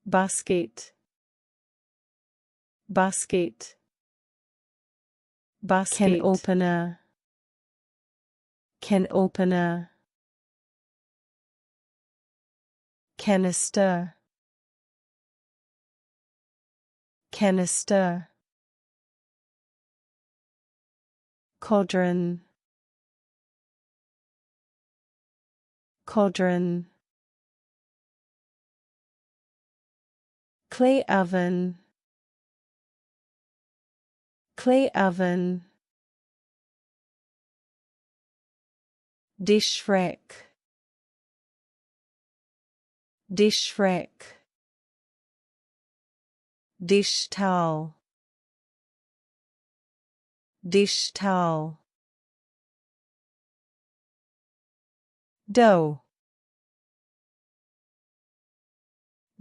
basket, basket, basket, can opener, can opener, canister, canister, cauldron, cauldron, clay oven, clay oven, dish rack, dish rack, dish towel, dish towel, dough,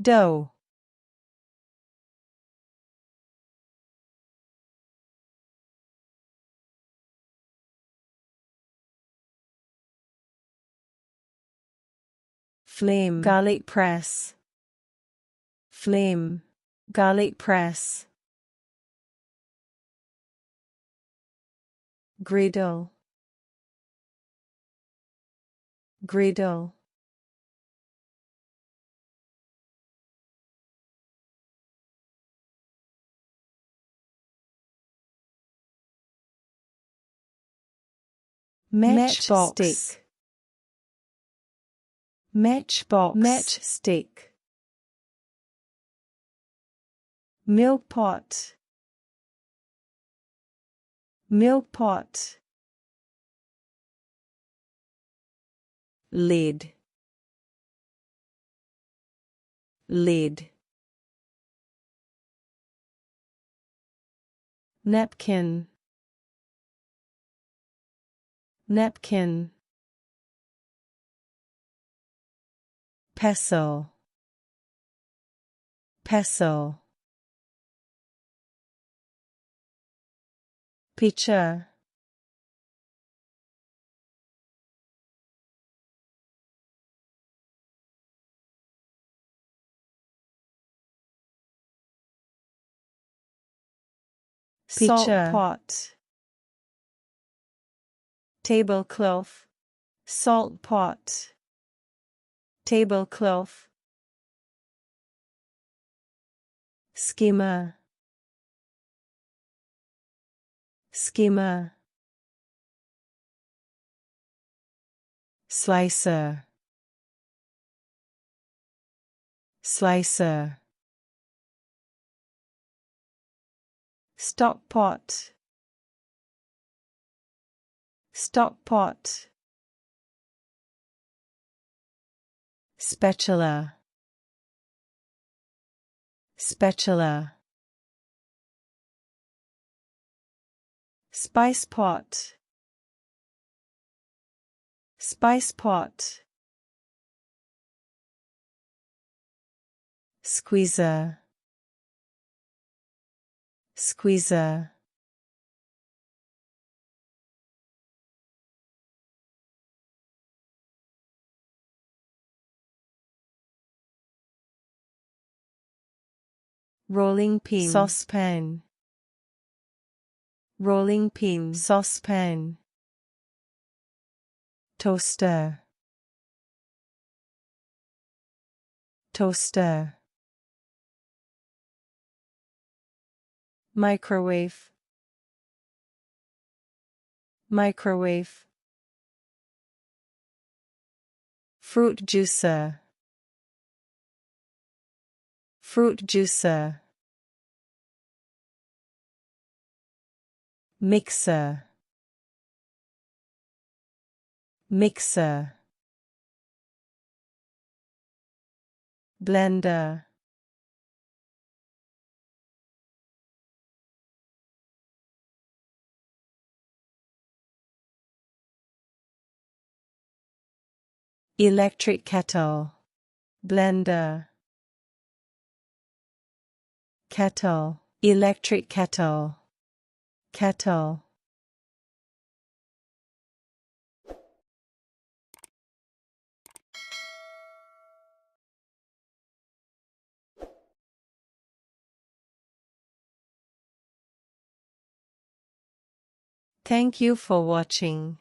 dough, flame, garlic press, flame, garlic press, griddle, griddle, matchbox, matchbox, matchstick, milk pot, milk pot, lid, lid, napkin, napkin, pestle, pestle, pitcher, salt pot, tablecloth, salt pot, tablecloth, skimmer, skimmer, slicer, slicer, stock pot, stock pot, spatula, spatula, spice pot, spice pot, squeezer, squeezer, rolling pin, saucepan, rolling pin, saucepan, toaster, toaster, microwave, microwave, fruit juicer, fruit juicer, mixer, mixer, blender, electric kettle, blender, kettle, electric kettle, kettle, Thank you for watching.